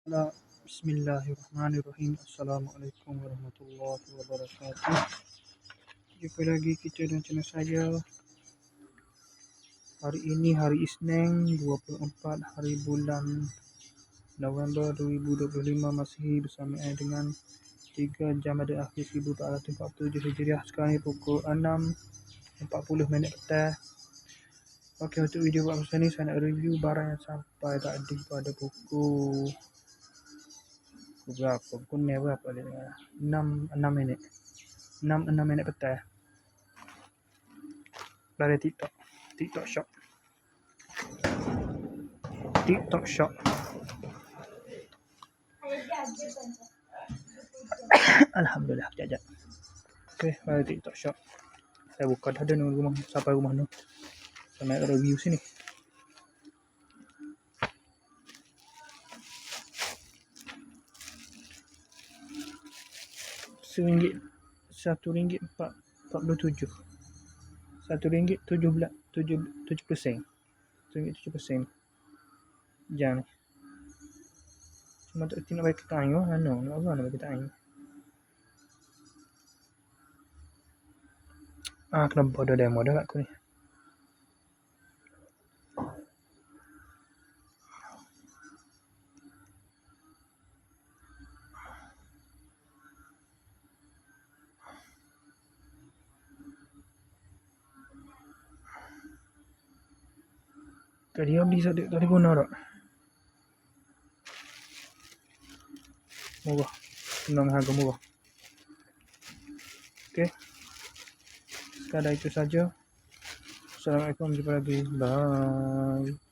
Bismillahirrahmanirrahim. Assalamualaikum warahmatullahi wabarakatuh. Jumpa lagi kita dengan channel saya. Hari ini hari Isnin 24 hari bulan November 2025, masih bersama saya dengan 3 Jamadah Akhir 1447 Hijriah. Sekarang ni pukul 6.40 petang. Okey, untuk video buat pasal ni saya nak review barang yang sampai tadi pada pukul berapa? Pukul berapa dia? 6 minit. 6 minit petang. Dari TikTok Shop. Alhamdulillah, sekejap. Okey, dari TikTok Shop. Saya buka dah ada rumah, sampai rumah tu. Saya nak review sini. RM1.47. RM1.70 RM1.70. Jangan. Cuma tak nak bagi kita ayo, nak bagi kita ayo. Kena bodoh demo dah aku ni. Tadi beli tadi guna tak? Murah. Senang, harga murah. Okey. Sekadar itu saja. Assalamualaikum, jumpa lagi. Bye.